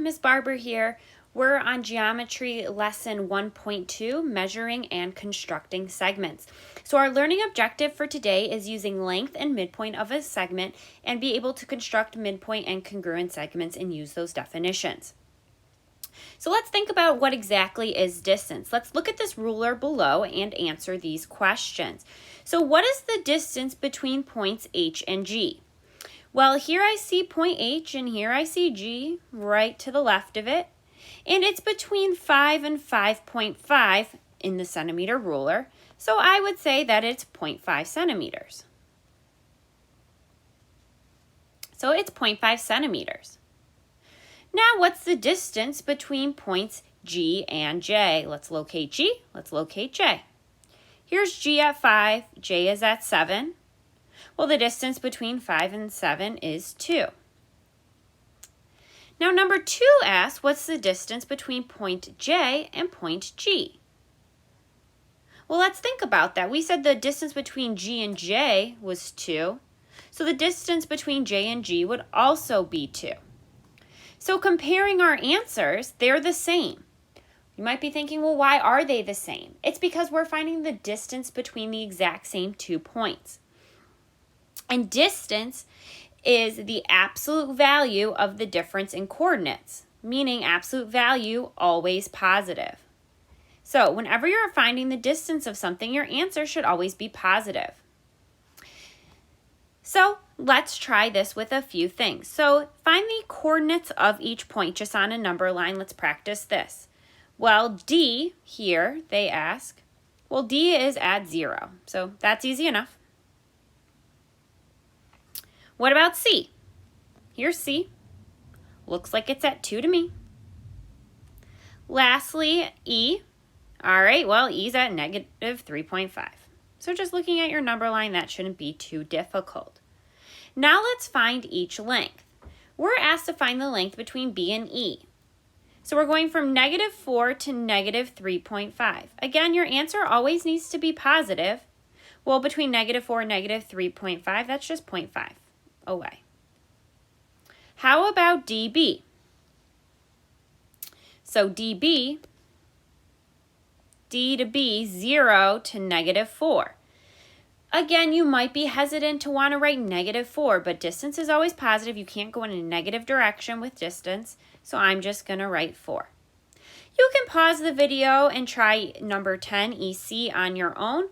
everyone, Miss Barber here. We're on Geometry Lesson 1.2, Measuring and Constructing Segments. So our learning objective for today is using length and midpoint of a segment and be able to construct midpoint and congruent segments and use those definitions. So let's think about what exactly is distance. Let's look at this ruler below and answer these questions. So what is the distance between points H and G? Well, here I see point H and here I see G right to the left of it. And it's between 5 and 5.5 in the centimeter ruler. So I would say that it's 0.5 centimeters. So it's 0.5 centimeters. Now what's the distance between points G and J? Let's locate G, let's locate J. Here's G at 5, J is at 7. Well, the distance between 5 and 7 is 2. Now, number 2 asks, what's the distance between point J and point G? Well, let's think about that. We said the distance between G and J was 2. So the distance between J and G would also be 2. So comparing our answers, they're the same. You might be thinking, well, why are they the same? It's because we're finding the distance between the exact same 2 points. And distance is the absolute value of the difference in coordinates, meaning absolute value always positive. So whenever you're finding the distance of something, your answer should always be positive. So let's try this with a few things. So find the coordinates of each point just on a number line. Let's practice this. Well, D here, they ask, well, D is at 0. So that's easy enough. What about C? Here's C. Looks like it's at 2 to me. Lastly, E. All right, well, E's at negative 3.5. So just looking at your number line, that shouldn't be too difficult. Now let's find each length. We're asked to find the length between B and E. So we're going from negative 4 to negative 3.5. Again, your answer always needs to be positive. Well, between negative 4 and negative 3.5, that's just 0.5 away. How about DB? So DB, D to B, 0 to negative 4. Again, you might be hesitant to want to write negative 4, but distance is always positive. You can't go in a negative direction with distance, so I'm just going to write 4. You can pause the video and try number 10, EC, on your own.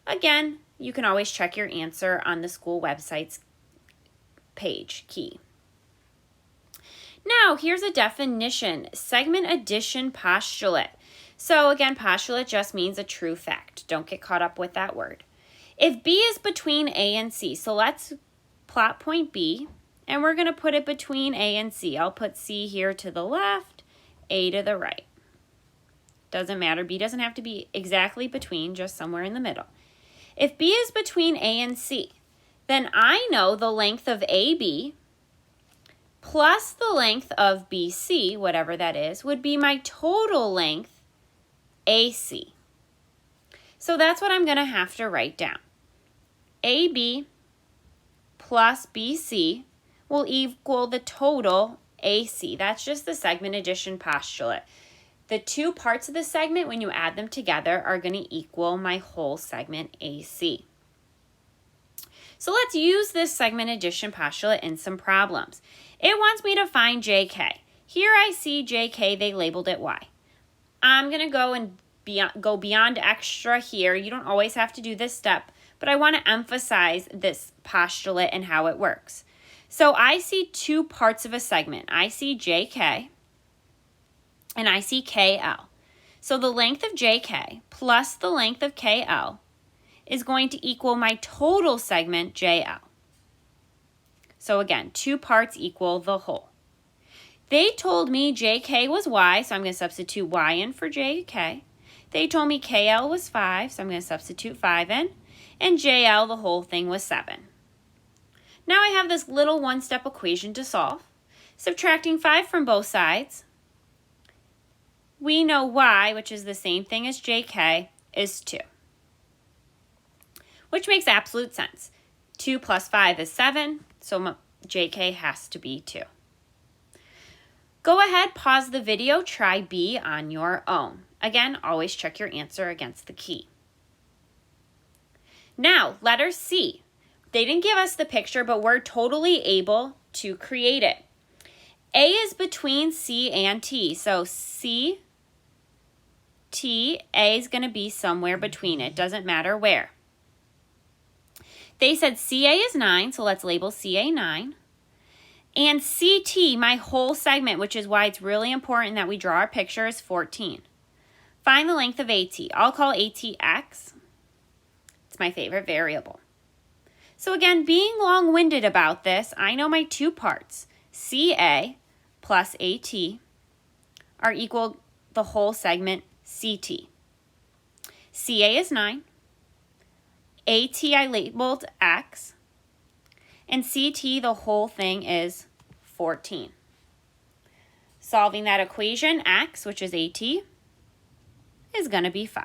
Again, you can always check your answer on the school website's page key. Now, here's a definition, segment addition postulate. So again, postulate just means a true fact. Don't get caught up with that word. If B is between A and C, so let's plot point B, and we're going to put it between A and C. I'll put C here to the left, A to the right. Doesn't matter. B doesn't have to be exactly between, just somewhere in the middle. If B is between A and C, then I know the length of AB plus the length of BC, whatever that is, would be my total length AC. So that's what I'm going to have to write down. AB plus BC will equal the total AC. That's just the segment addition postulate. The two parts of the segment, when you add them together, are going to equal my whole segment AC. So let's use this segment addition postulate in some problems. It wants me to find JK. Here I see JK, they labeled it Y. I'm going to go beyond extra here. You don't always have to do this step, but I want to emphasize this postulate and how it works. So I see two parts of a segment. I see JK and I see KL. So the length of JK plus the length of KL is going to equal my total segment JL. So again, two parts equal the whole. They told me JK was Y, so I'm going to substitute Y in for JK. They told me KL was 5, so I'm going to substitute 5 in. And JL, the whole thing, was 7. Now I have this little one-step equation to solve. Subtracting 5 from both sides, we know Y, which is the same thing as JK, is 2. Which makes absolute sense. 2 plus 5 is 7, so JK has to be 2. Go ahead, pause the video, try B on your own. Again, always check your answer against the key. Now, letter C. They didn't give us the picture, but we're totally able to create it. A is between C and T, so C, T, A is going to be somewhere between it. Doesn't matter where. They said CA is 9, so let's label CA 9. And CT, my whole segment, which is why it's really important that we draw our picture, is 14. Find the length of AT. I'll call AT X. It's my favorite variable. So again, being long-winded about this, I know my two parts, CA plus AT, are equal the whole segment CT. CA is 9. AT I labeled X. And CT, the whole thing, is 14. Solving that equation, X, which is AT, is going to be 5.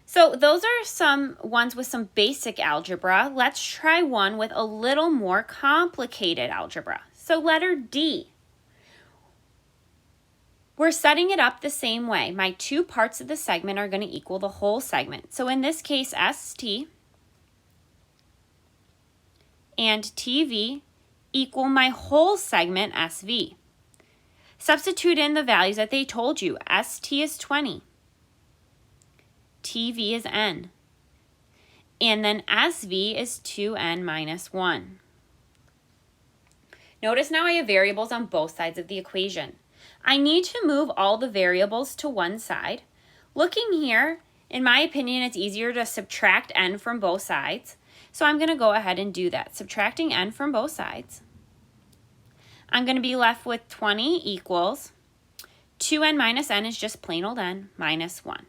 So those are some ones with some basic algebra. Let's try one with a little more complicated algebra. So letter D. We're setting it up the same way. My two parts of the segment are going to equal the whole segment. So in this case, ST and TV equal my whole segment, SV. Substitute in the values that they told you. ST is 20. TV is N. And then SV is 2N minus 1. Notice now I have variables on both sides of the equation. I need to move all the variables to one side. Looking here, in my opinion, it's easier to subtract n from both sides. So I'm going to go ahead and do that. Subtracting n from both sides. I'm going to be left with 20 equals 2n minus n is just plain old n minus 1.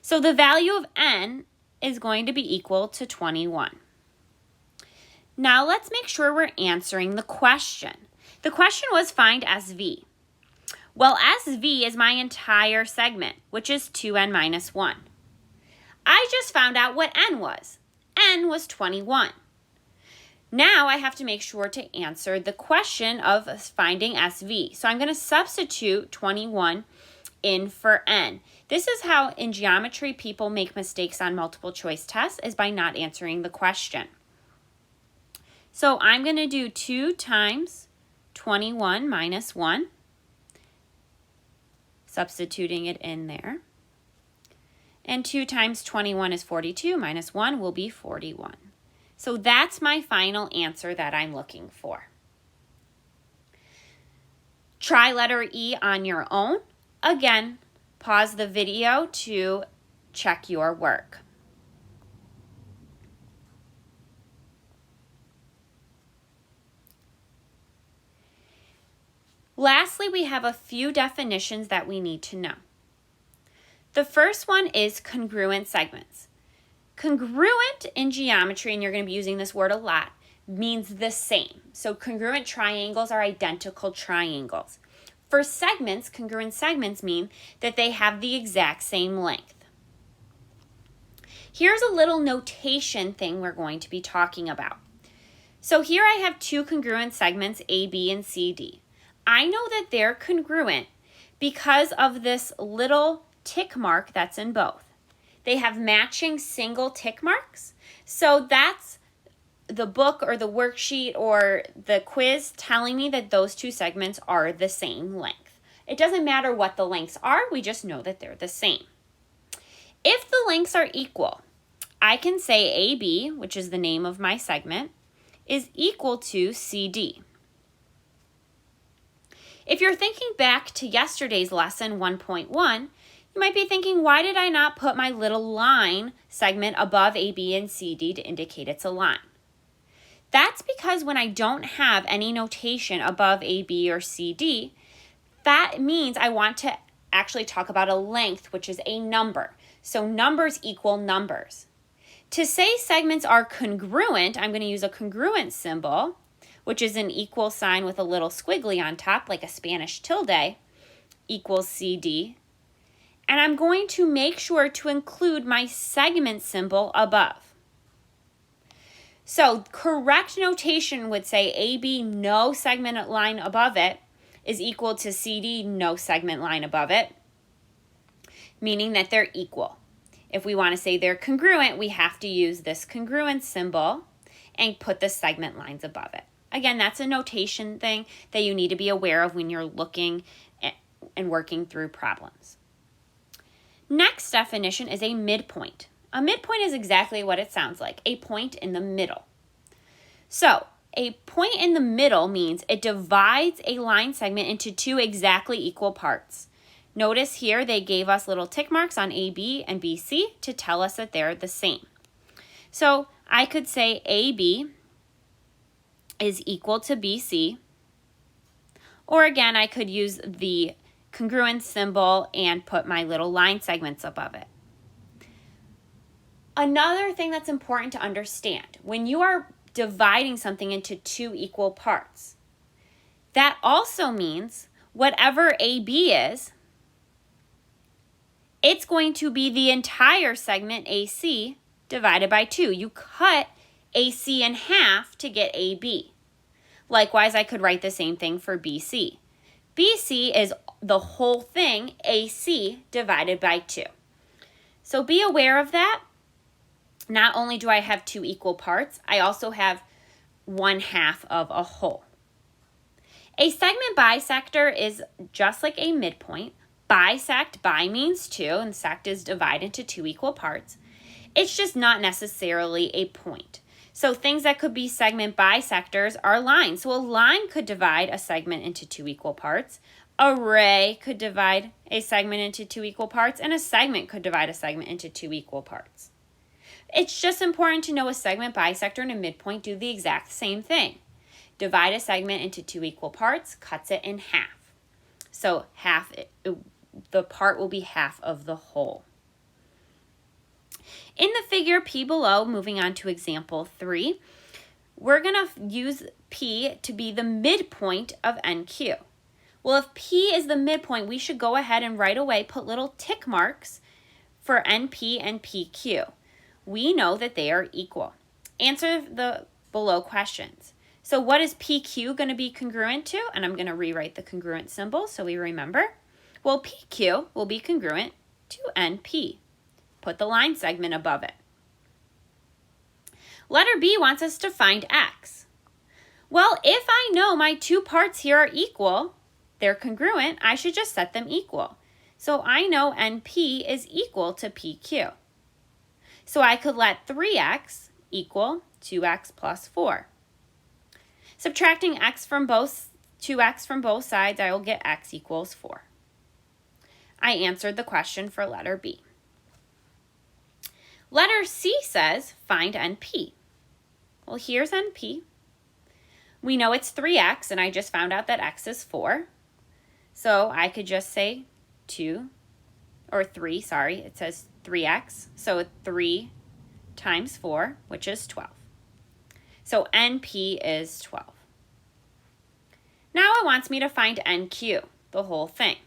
So the value of n is going to be equal to 21. Now let's make sure we're answering the question. The question was find SV. Well, SV is my entire segment, which is 2n minus 1. I just found out what n was. N was 21. Now I have to make sure to answer the question of finding SV. So I'm going to substitute 21 in for n. This is how in geometry people make mistakes on multiple choice tests, is by not answering the question. So I'm going to do 2 times 21 minus 1, substituting it in there. And 2 times 21 is 42, minus 1 will be 41. So that's my final answer that I'm looking for. Try letter E on your own. Again, pause the video to check your work. Lastly, we have a few definitions that we need to know. The first one is congruent segments. Congruent in geometry, and you're going to be using this word a lot, means the same. So congruent triangles are identical triangles. For segments, congruent segments mean that they have the exact same length. Here's a little notation thing we're going to be talking about. So here I have two congruent segments, AB and CD. I know that they're congruent because of this little tick mark that's in both. They have matching single tick marks. So that's the book or the worksheet or the quiz telling me that those two segments are the same length. It doesn't matter what the lengths are, we just know that they're the same. If the lengths are equal, I can say AB, which is the name of my segment, is equal to CD. If you're thinking back to yesterday's lesson 1.1, you might be thinking, why did I not put my little line segment above AB and CD to indicate it's a line? That's because when I don't have any notation above AB or CD, that means I want to actually talk about a length, which is a number. So numbers equal numbers. To say segments are congruent, I'm going to use a congruent symbol, which is an equal sign with a little squiggly on top, like a Spanish tilde, equals CD. And I'm going to make sure to include my segment symbol above. So correct notation would say AB, no segment line above it, is equal to CD, no segment line above it, meaning that they're equal. If we want to say they're congruent, we have to use this congruence symbol and put the segment lines above it. Again, that's a notation thing that you need to be aware of when you're looking and working through problems. Next definition is a midpoint. A midpoint is exactly what it sounds like, a point in the middle. So, a point in the middle means it divides a line segment into two exactly equal parts. Notice here they gave us little tick marks on AB and BC to tell us that they're the same. So, I could say AB is equal to BC, or again, I could use the congruence symbol and put my little line segments above it. Another thing that's important to understand, when you are dividing something into two equal parts, that also means whatever AB is, it's going to be the entire segment AC divided by 2. You cut AC in half to get AB. Likewise, I could write the same thing for BC. BC is the whole thing, AC divided by 2. So be aware of that. Not only do I have two equal parts, I also have 1/2 of a whole. A segment bisector is just like a midpoint. Bisect, bi means 2, and sect is divided into two equal parts. It's just not necessarily a point. So things that could be segment bisectors are lines. So a line could divide a segment into two equal parts. A ray could divide a segment into two equal parts, and a segment could divide a segment into two equal parts. It's just important to know a segment bisector and a midpoint do the exact same thing. Divide a segment into two equal parts, cuts it in half. So the part will be half of the whole. In the figure P below, moving on to example 3, we're going to use P to be the midpoint of NQ. Well, if P is the midpoint, we should go ahead and right away put little tick marks for NP and PQ. We know that they are equal. Answer the below questions. So what is PQ going to be congruent to? And I'm going to rewrite the congruent symbol so we remember. Well, PQ will be congruent to NP. Put the line segment above it. Letter B wants us to find X. Well, if I know my two parts here are equal, they're congruent, I should just set them equal. So I know NP is equal to PQ. So I could let 3x equal 2x plus 4. Subtracting 2x from both sides, I will get x equals 4. I answered the question for letter B. Letter C says, find NP. Well, here's NP. We know it's 3x, and I just found out that x is 4. So I could just say 3, it says 3x. So 3 times 4, which is 12. So NP is 12. Now it wants me to find NQ, the whole thing.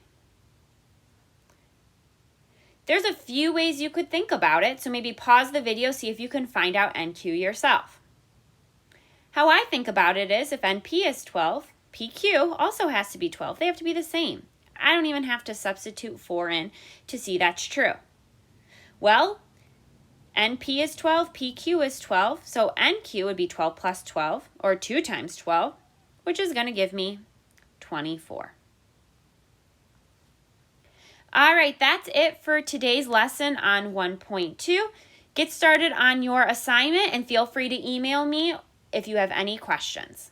There's a few ways you could think about it, so maybe pause the video, see if you can find out NQ yourself. How I think about it is if NP is 12, PQ also has to be 12. They have to be the same. I don't even have to substitute 4 in to see that's true. Well, NP is 12, PQ is 12, so NQ would be 12 plus 12, or 2 times 12, which is going to give me 24. All right, that's it for today's lesson on 1.2. Get started on your assignment and feel free to email me if you have any questions.